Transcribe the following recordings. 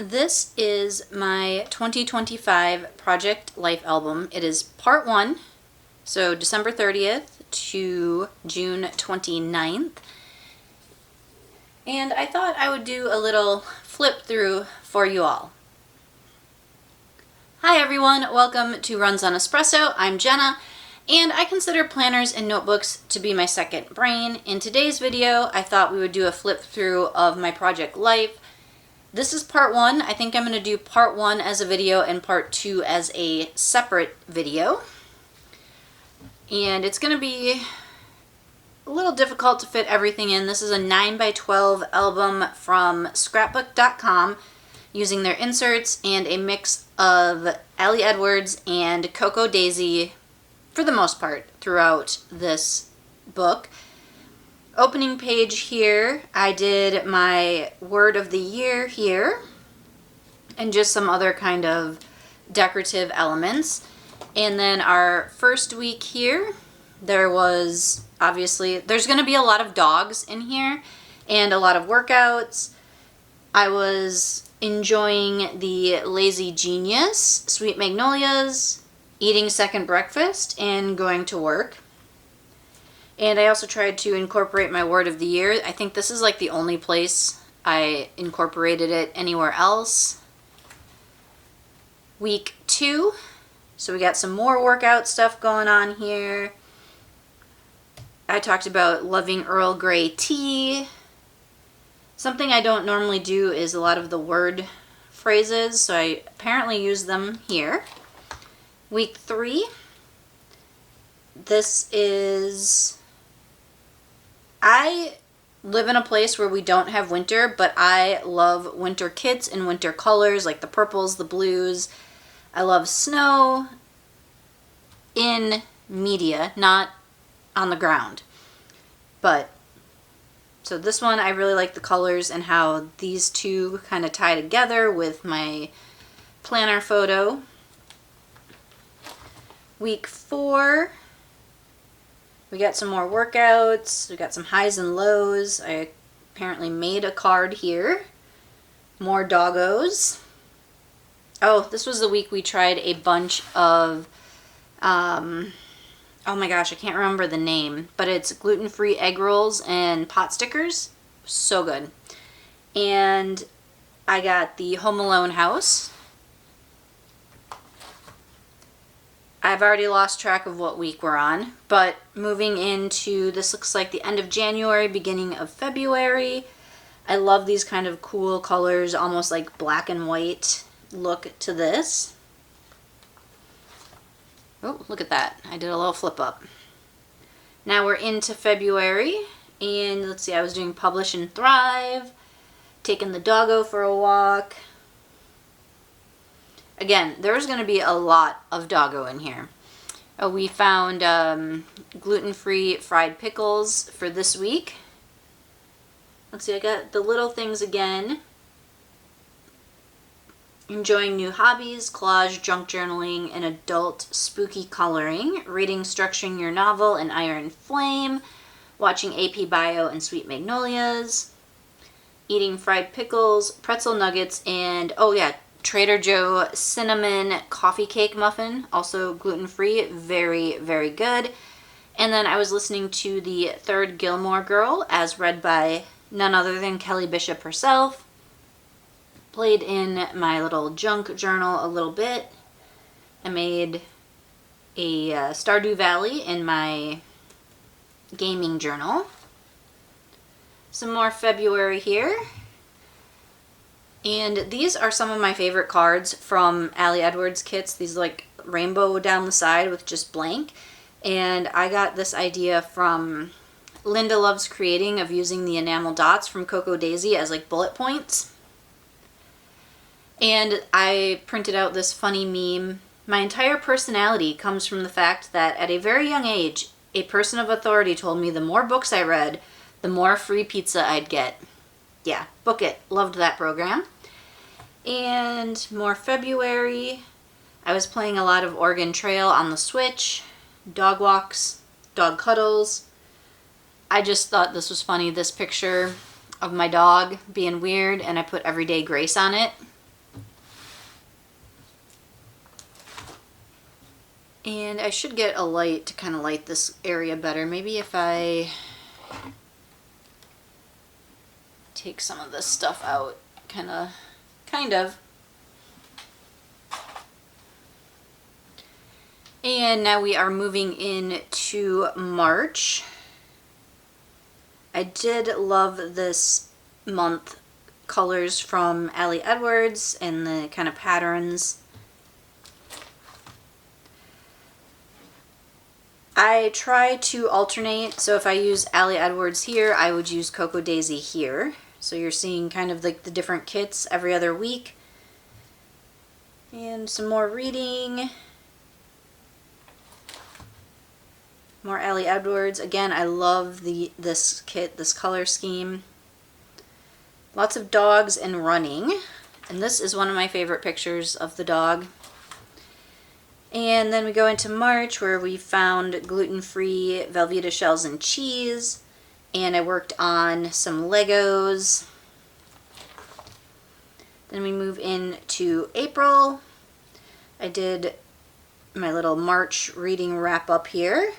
This is my 2025 Project Life album. It is part 1, so December 30th to June 29th. And I thought I would do a little flip through for you all. Hi everyone, welcome to Runs on Espresso. I'm Jenna, and I consider planners and notebooks to be my second brain. In today's video, I thought we would do a flip through of my Project Life. This is part 1. I think I'm going to do part 1 as a video and part 2 as a separate video. And it's going to be a little difficult to fit everything in. This is a 9x12 album from scrapbook.com using their inserts and a mix of Ali Edwards and Coco Daisy for the most part throughout this book. Opening page here, I did my word of the year here and just some other kind of decorative elements. And then our first week here, there's going to be a lot of dogs in here and a lot of workouts. I was enjoying the Lazy Genius, Sweet Magnolias, eating second breakfast, and going to work. And I also tried to incorporate my word of the year. I think this is like the only place I incorporated it anywhere else. Week 2. So we got some more workout stuff going on here. I talked about loving Earl Grey tea. Something I don't normally do is a lot of the word phrases, so I apparently use them here. Week 3. I live in a place where we don't have winter, but I love winter kits and winter colors like the purples, the blues. I love snow in media, not on the ground. So this one, I really like the colors and how these two kind of tie together with my planner photo. Week 4. We got some more workouts. We got some highs and lows. I apparently made a card here. More doggos. Oh, this was the week we tried a bunch of, oh my gosh, I can't remember the name, but it's gluten-free egg rolls and pot stickers. So good. And I got the Home Alone house. I've already lost track of what week we're on, but moving into, this looks like the end of January, beginning of February. I love these kind of cool colors, almost like black and white look to this. Oh, look at that. I did a little flip up. Now we're into February, and let's see, I was doing Publish and Thrive, taking the doggo for a walk. Again, there's going to be a lot of doggo in here. We found gluten-free fried pickles for this week. Let's see, I got the little things again. Enjoying new hobbies, collage, junk journaling, and adult spooky coloring. Reading Structuring Your Novel and Iron Flame. Watching AP Bio and Sweet Magnolias. Eating fried pickles, pretzel nuggets, and, oh yeah, Trader Joe cinnamon coffee cake muffin, also gluten-free, very, very good. And then I was listening to the third Gilmore Girl, as read by none other than Kelly Bishop herself. Played in my little junk journal a little bit. I made a Stardew Valley in my gaming journal. Some more February here. And these are some of my favorite cards from Ali Edwards kits. These like rainbow down the side with just blank. And I got this idea from Linda Loves Creating of using the enamel dots from Coco Daisy as like bullet points. And I printed out this funny meme. My entire personality comes from the fact that at a very young age, a person of authority told me the more books I read, the more free pizza I'd get. Yeah, book it. Loved that program. And more February. I was playing a lot of Oregon Trail on the Switch. Dog walks, dog cuddles. I just thought this was funny, this picture of my dog being weird, and I put Everyday Grace on it. And I should get a light to kind of light this area better. Maybe if I take some of this stuff out, kind of. And now we are moving into March. I did love this month colors from Ali Edwards and the kind of patterns. I try to alternate, so if I use Ali Edwards here, I would use Cocoa Daisy here. So you're seeing kind of like the different kits every other week. And some more reading. More Ali Edwards. Again, I love this kit, this color scheme. Lots of dogs and running. And this is one of my favorite pictures of the dog. And then we go into March where we found gluten-free Velveeta shells and cheese. And I worked on some Legos. Then we move into April. I did my little March reading wrap up here.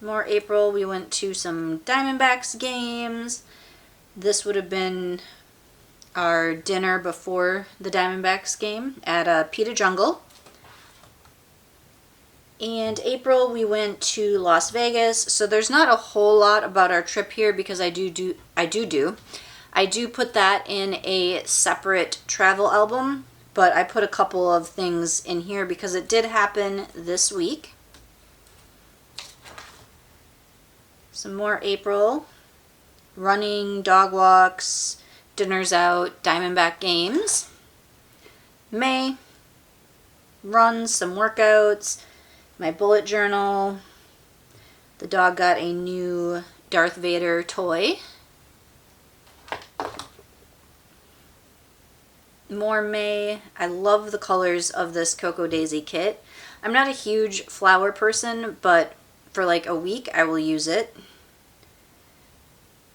More April, we went to some Diamondbacks games. This would have been our dinner before the Diamondbacks game at Pita Jungle. And April, we went to Las Vegas. So there's not a whole lot about our trip here because I do put that in a separate travel album, but I put a couple of things in here because it did happen this week. Some more April, running, dog walks, dinners out, Diamondback games. May, runs, some workouts, my bullet journal. The dog got a new Darth Vader toy. More May. I love the colors of this Cocoa Daisy kit. I'm not a huge flower person, but for like a week I will use it.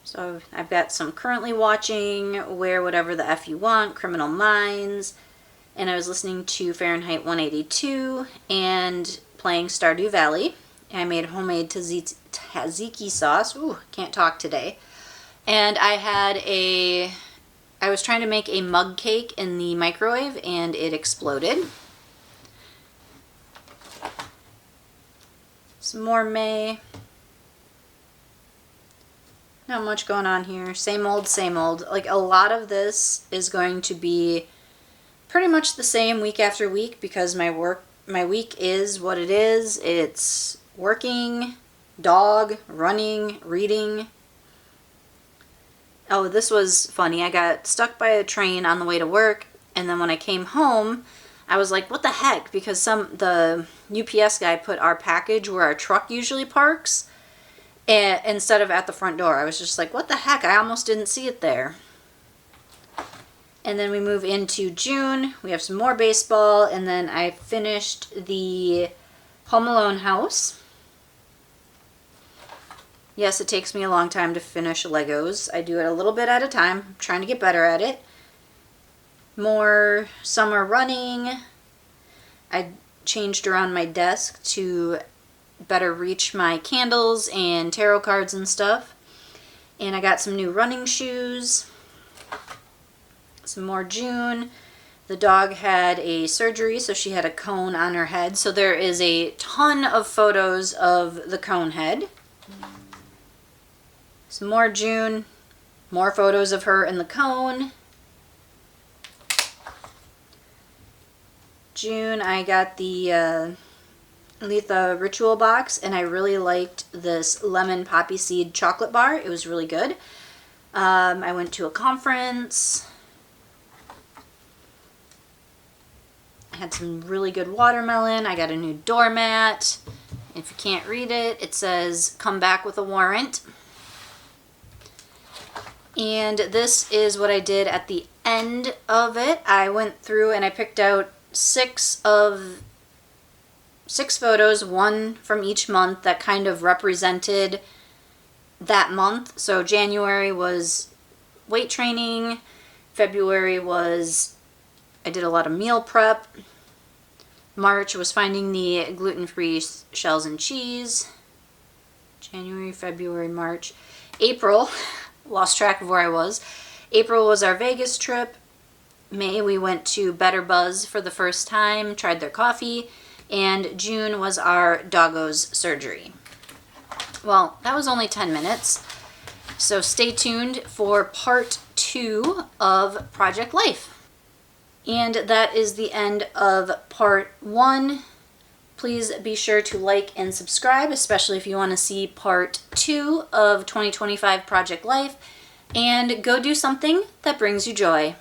So I've got some currently watching, Wear Whatever the F You Want, Criminal Minds, and I was listening to Fahrenheit 182 and playing Stardew Valley. I made homemade tzatziki sauce. Ooh, can't talk today. And I was trying to make a mug cake in the microwave and it exploded. Some more May. Not much going on here. Same old, same old. Like a lot of this is going to be pretty much the same week after week because my week is what it is. It's working, dog, running, reading. Oh, this was funny. I got stuck by a train on the way to work, and then when I came home, I was like, what the heck? Because the UPS guy put our package where our truck usually parks, and instead of at the front door. I was just like, what the heck? I almost didn't see it there. And then we move into June. We have some more baseball, and then I finished the Home Alone house. Yes, it takes me a long time to finish Legos. I do it a little bit at a time. I'm trying to get better at it. More summer running. I changed around my desk to better reach my candles and tarot cards and stuff. And I got some new running shoes. Some more June. The dog had a surgery, so she had a cone on her head. So there is a ton of photos of the cone head. Some more June. More photos of her in the cone. June, I got the Letha Ritual box, and I really liked this lemon poppy seed chocolate bar. It was really good. I went to a conference. I had some really good watermelon. I got a new doormat. If you can't read it, it says, "Come back with a warrant." And this is what I did at the end of it. I went through and I picked out six photos, one from each month that kind of represented that month. So January was weight training, February was I did a lot of meal prep. March was finding the gluten-free shells and cheese. January, February, March. April, lost track of where I was. April was our Vegas trip. May, we went to Better Buzz for the first time, tried their coffee. And June was our doggo's surgery. Well, that was only 10 minutes. So stay tuned for part 2 of Project Life. And that is the end of part 1. Please be sure to like and subscribe, especially if you want to see part 2 of 2025 Project Life. And go do something that brings you joy.